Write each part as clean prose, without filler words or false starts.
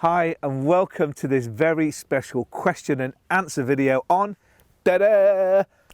Hi and welcome to this very special question and answer video on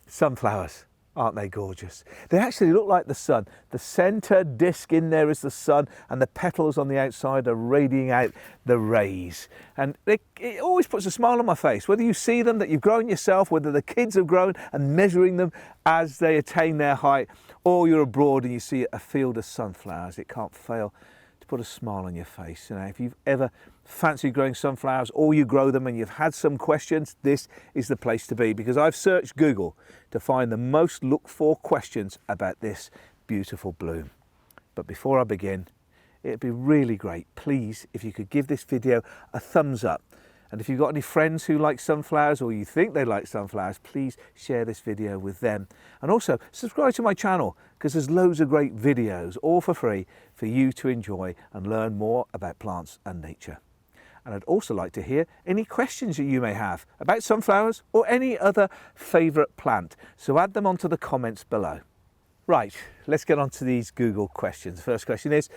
sunflowers. Aren't they gorgeous? They actually look like the sun. The center disc in there is the sun and the petals on the outside are radiating out the rays. And it always puts a smile on my face, whether you see them that you've grown yourself, whether the kids have grown and measuring them as they attain their height, or you're abroad and you see a field of sunflowers. It can't fail to put a smile on your face. You know, if you've ever fancied growing sunflowers or you grow them and you've had some questions, this is the place to be, because I've searched Google to find the most looked for questions about this beautiful bloom. But before I begin, it'd be really great, please, if you could give this video a thumbs up. And if you've got any friends who like sunflowers or you think they like sunflowers, please share this video with them. And also subscribe to my channel, because there's loads of great videos, all for free, for you to enjoy and learn more about plants and nature. And I'd also like to hear any questions that you may have about sunflowers or any other favourite plant. So add them onto the comments below. Right, let's get on to these Google questions. The first question is,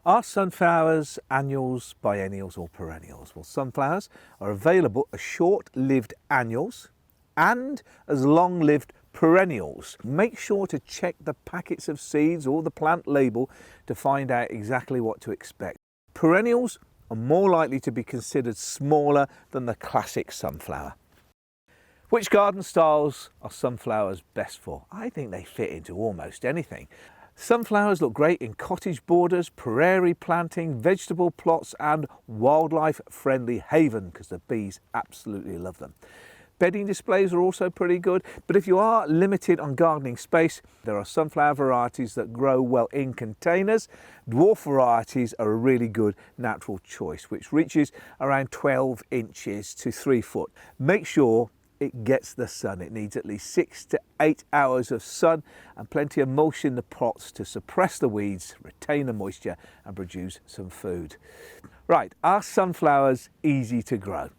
are sunflowers annuals, biennials or perennials? Well, sunflowers are available as short-lived annuals and as long-lived perennials. Make sure to check the packets of seeds or the plant label to find out exactly what to expect. Perennials are more likely to be considered smaller than the classic sunflower. Which garden styles are sunflowers best for? I think they fit into almost anything. Sunflowers look great in cottage borders, prairie planting, vegetable plots and wildlife friendly haven, because the bees absolutely love them. Bedding displays are also pretty good, but if you are limited on gardening space, there are sunflower varieties that grow well in containers. Dwarf varieties are a really good natural choice, which reaches around 12 inches to 3 foot. Make sure it gets the sun. It needs at least 6 to 8 hours of sun and plenty of mulch in the pots to suppress the weeds, retain the moisture and produce some food. Right, are sunflowers easy to grow?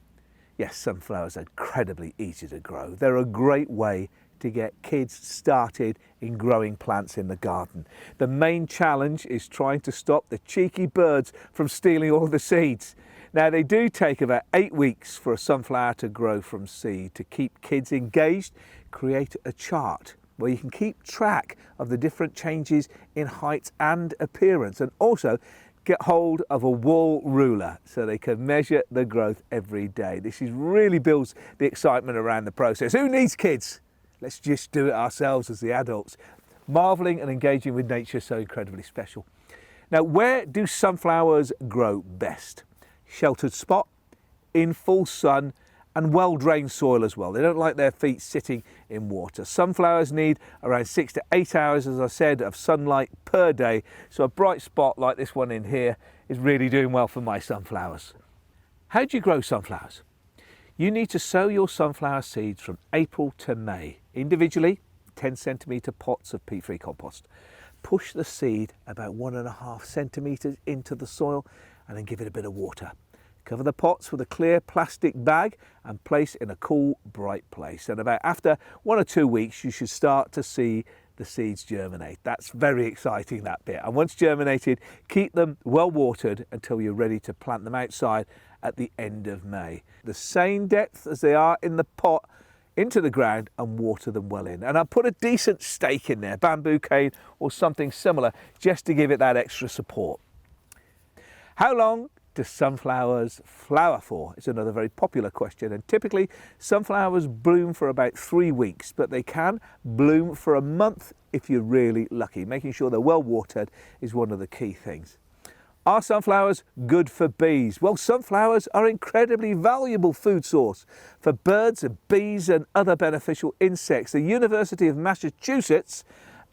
Yes, sunflowers are incredibly easy to grow. They're a great way to get kids started in growing plants in the garden. The main challenge is trying to stop the cheeky birds from stealing all the seeds. Now, they do take about 8 weeks for a sunflower to grow from seed. To keep kids engaged, create a chart where you can keep track of the different changes in height and appearance, and also get hold of a wall ruler so they can measure the growth every day. This really builds the excitement around the process. Who needs kids? Let's just do it ourselves as the adults. Marveling and engaging with nature is so incredibly special. Now, where do sunflowers grow best? Sheltered spot, in full sun and well-drained soil as well. They don't like their feet sitting in water. Sunflowers need around 6 to 8 hours, as I said, of sunlight per day. So a bright spot like this one in here is really doing well for my sunflowers. How do you grow sunflowers? You need to sow your sunflower seeds from April to May. Individually, 10 centimetre pots of peat-free compost. Push the seed about 1.5 centimetres into the soil and then give it a bit of water. Cover the pots with a clear plastic bag and place in a cool, bright place. And about after 1 or 2 weeks, you should start to see the seeds germinate. That's very exciting, that bit. And once germinated, keep them well watered until you're ready to plant them outside at the end of May. The same depth as they are in the pot into the ground and water them well in. And I'll put a decent stake in there, bamboo cane or something similar, just to give it that extra support. How long do sunflowers flower for? It's another very popular question, and typically sunflowers bloom for about 3 weeks, but they can bloom for a month if you're really lucky. Making sure they're well watered is one of the key things. Are sunflowers good for bees? Well, sunflowers are an incredibly valuable food source for birds and bees and other beneficial insects. The University of Massachusetts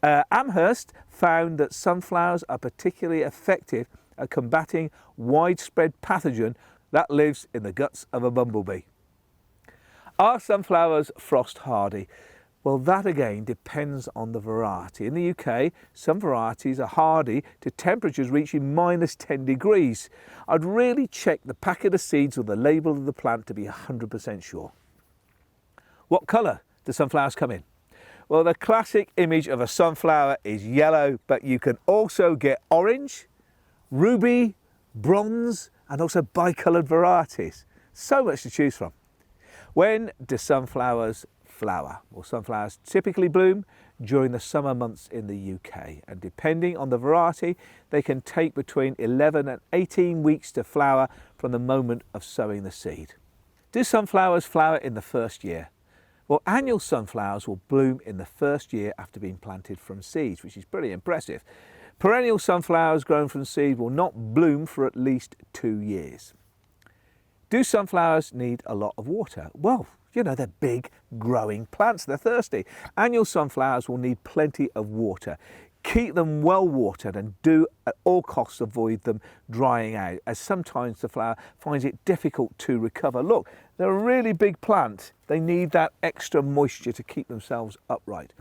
Amherst found that sunflowers are particularly effective at combating widespread pathogen that lives in the guts of a bumblebee. Are sunflowers frost hardy? Well, that again depends on the variety. In the UK, some varieties are hardy to temperatures reaching -10 degrees. I'd really check the packet of seeds or the label of the plant to be 100% sure. What colour do sunflowers come in? Well, the classic image of a sunflower is yellow, but you can also get orange, ruby, bronze, and also bicoloured varieties. So much to choose from. When do sunflowers flower? Well, sunflowers typically bloom during the summer months in the UK, and depending on the variety, they can take between 11 and 18 weeks to flower from the moment of sowing the seed. Do sunflowers flower in the first year? Well, annual sunflowers will bloom in the first year after being planted from seeds, which is pretty impressive. Perennial sunflowers grown from seed will not bloom for at least 2 years. Do sunflowers need a lot of water? Well, you know, they're big, growing plants. They're thirsty. Annual sunflowers will need plenty of water. Keep them well watered and do at all costs avoid them drying out, as sometimes the flower finds it difficult to recover. Look, they're a really big plant. They need that extra moisture to keep themselves upright.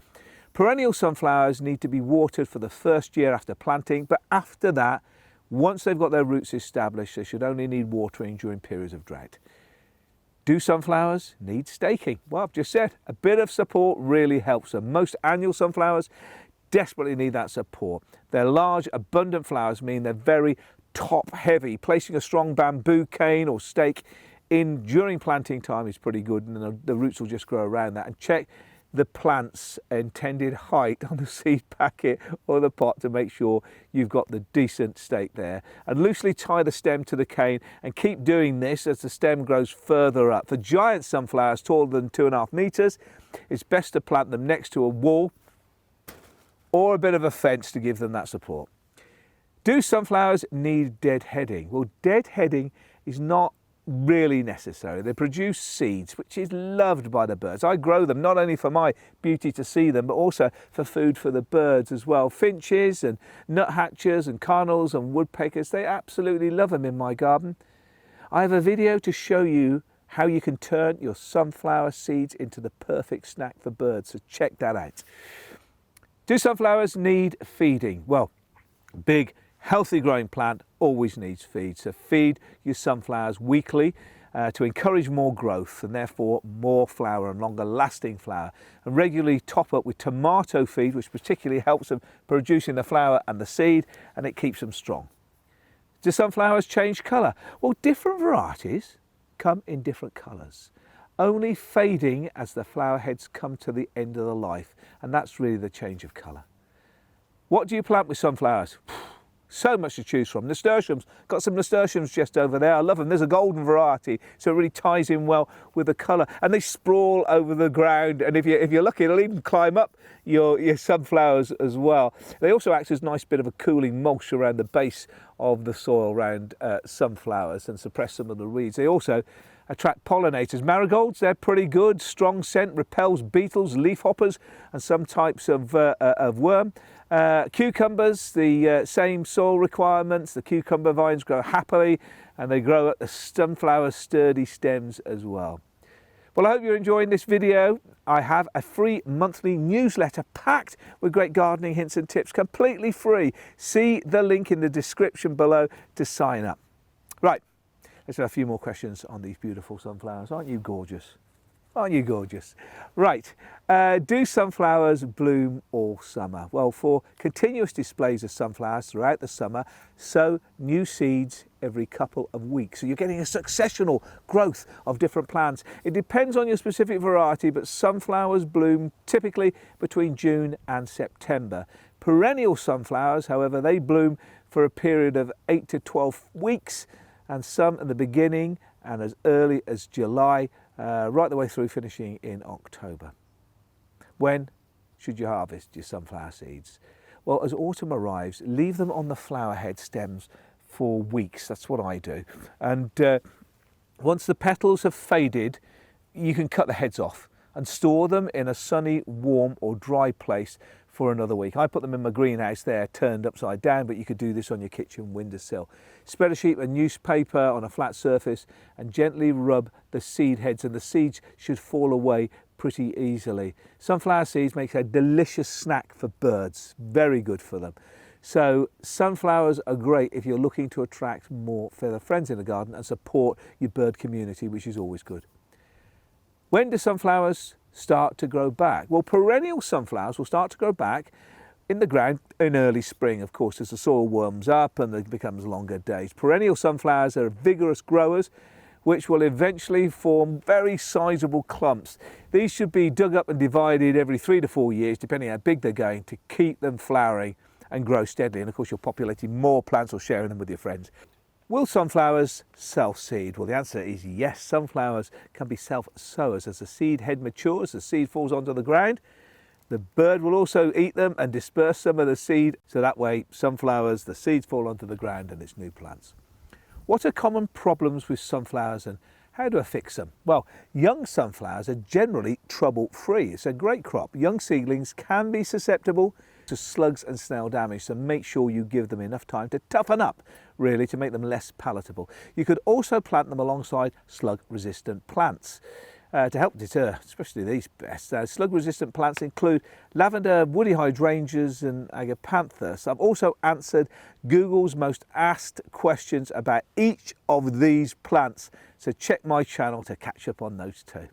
Perennial sunflowers need to be watered for the first year after planting, but after that, once they've got their roots established, they should only need watering during periods of drought. Do sunflowers need staking? Well, I've just said, a bit of support really helps them. Most annual sunflowers desperately need that support. Their large, abundant flowers mean they're very top heavy. Placing a strong bamboo cane or stake in during planting time is pretty good, and the roots will just grow around that. And check the plant's intended height on the seed packet or the pot to make sure you've got the decent stake there. And loosely tie the stem to the cane and keep doing this as the stem grows further up. For giant sunflowers taller than 2.5 meters, it's best to plant them next to a wall or a bit of a fence to give them that support. Do sunflowers need deadheading? Well, deadheading is not really necessary. They produce seeds, which is loved by the birds. I grow them not only for my beauty to see them, but also for food for the birds as well. Finches and nuthatches and cardinals and woodpeckers, they absolutely love them in my garden. I have a video to show you how you can turn your sunflower seeds into the perfect snack for birds, so check that out. Do sunflowers need feeding? Well, big, healthy growing plant always needs feed, so feed your sunflowers weekly to encourage more growth and therefore more flower and longer lasting flower. And regularly top up with tomato feed, which particularly helps them producing the flower and the seed, and it keeps them strong. Do sunflowers change colour? Well, different varieties come in different colours, only fading as the flower heads come to the end of the life, and that's really the change of colour. What do you plant with sunflowers? So much to choose from. Nasturtiums, got some nasturtiums just over there. I love them. There's a golden variety, so it really ties in well with the colour. And they sprawl over the ground, and if you're lucky, it'll even climb up your sunflowers as well. They also act as a nice bit of a cooling mulch around the base of the soil around sunflowers and suppress some of the weeds. They also attract pollinators. Marigolds, they're pretty good. Strong scent, repels beetles, leafhoppers, and some types of worm. Cucumbers, the same soil requirements. The cucumber vines grow happily, and they grow at the sunflower sturdy stems as well. Well, I hope you're enjoying this video. I have a free monthly newsletter packed with great gardening hints and tips, completely free. See the link in the description below to sign up. Right. Let's have a few more questions on these beautiful sunflowers. Aren't you gorgeous? Aren't you gorgeous? Right, do sunflowers bloom all summer? Well, for continuous displays of sunflowers throughout the summer, sow new seeds every couple of weeks. So you're getting a successional growth of different plants. It depends on your specific variety, but sunflowers bloom typically between June and September. Perennial sunflowers, however, they bloom for a period of 8 to 12 weeks, and some at the beginning and as early as July, right the way through finishing in October. When should you harvest your sunflower seeds? Well, as autumn arrives, leave them on the flower head stems for weeks. That's what I do. And once the petals have faded, you can cut the heads off and store them in a sunny, warm or dry place for another week. I put them in my greenhouse there, turned upside down, but you could do this on your kitchen windowsill. Spread a sheet of newspaper on a flat surface and gently rub the seed heads, and the seeds should fall away pretty easily. Sunflower seeds make a delicious snack for birds, very good for them. So sunflowers are great if you're looking to attract more fellow friends in the garden and support your bird community, which is always good. When do sunflowers start to grow back? Well, perennial sunflowers will start to grow back in the ground in early spring, of course, as the soil warms up and it becomes longer days. Perennial sunflowers are vigorous growers which will eventually form very sizable clumps. These should be dug up and divided every 3 to 4 years, depending how big they're going, to keep them flowering and grow steadily. And of course, you're populating more plants or sharing them with your friends. Will sunflowers self-seed? Well, the answer is yes. Sunflowers can be self-sowers. As the seed head matures, the seed falls onto the ground. The bird will also eat them and disperse some of the seed, so that way sunflowers, the seeds fall onto the ground and it's new plants. What are common problems with sunflowers and how do I fix them? Well, young sunflowers are generally trouble-free. It's a great crop. Young seedlings can be susceptible to slugs and snail damage, so make sure you give them enough time to toughen up, really, to make them less palatable. You could also plant them alongside slug-resistant plants to help deter, especially these pests. Slug-resistant plants include lavender, woody hydrangeas and agapanthus. I've also answered Google's most asked questions about each of these plants, so check my channel to catch up on those too.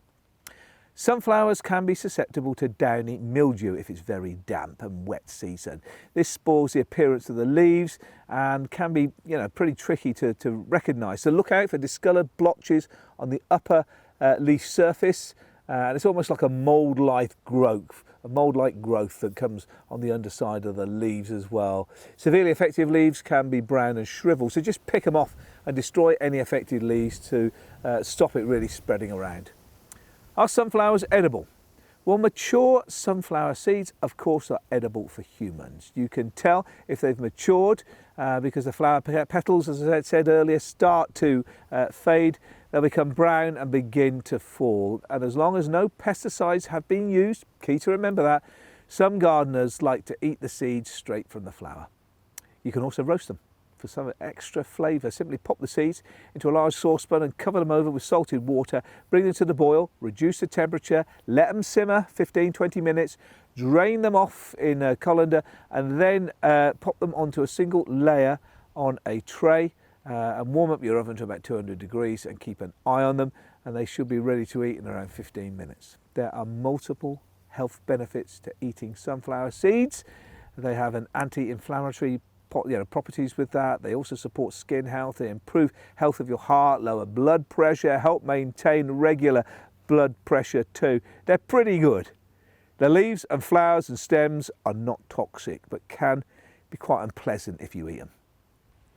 Sunflowers can be susceptible to downy mildew if it's very damp and wet season. This spoils the appearance of the leaves and can be, pretty tricky to recognise. So look out for discoloured blotches on the upper leaf surface, and it's almost like a mould-like growth that comes on the underside of the leaves as well. Severely affected leaves can be brown and shrivel, so just pick them off and destroy any affected leaves to stop it really spreading around. Are sunflowers edible? Well, mature sunflower seeds, of course, are edible for humans. You can tell if they've matured because the flower petals, as I said earlier, start to fade. They'll become brown and begin to fall. And as long as no pesticides have been used, key to remember that, some gardeners like to eat the seeds straight from the flower. You can also roast them for some extra flavour. Simply pop the seeds into a large saucepan and cover them over with salted water. Bring them to the boil, reduce the temperature, let them simmer 15-20 minutes, drain them off in a colander and then pop them onto a single layer on a tray and warm up your oven to about 200 degrees and keep an eye on them, and they should be ready to eat in around 15 minutes. There are multiple health benefits to eating sunflower seeds. They have an anti-inflammatory properties with that. They also support skin health, they improve health of your heart, lower blood pressure, help maintain regular blood pressure too. They're pretty good. The leaves and flowers and stems are not toxic, but can be quite unpleasant if you eat them.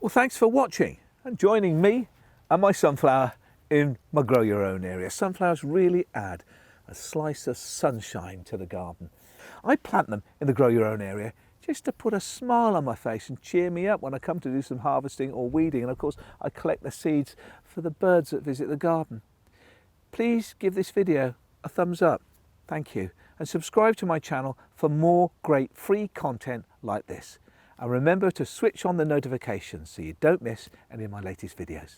Well, thanks for watching and joining me and my sunflower in my Grow Your Own area. Sunflowers really add a slice of sunshine to the garden. I plant them in the Grow Your Own area just to put a smile on my face and cheer me up when I come to do some harvesting or weeding. And of course, I collect the seeds for the birds that visit the garden. Please give this video a thumbs up. Thank you. And subscribe to my channel for more great free content like this. And remember to switch on the notifications so you don't miss any of my latest videos.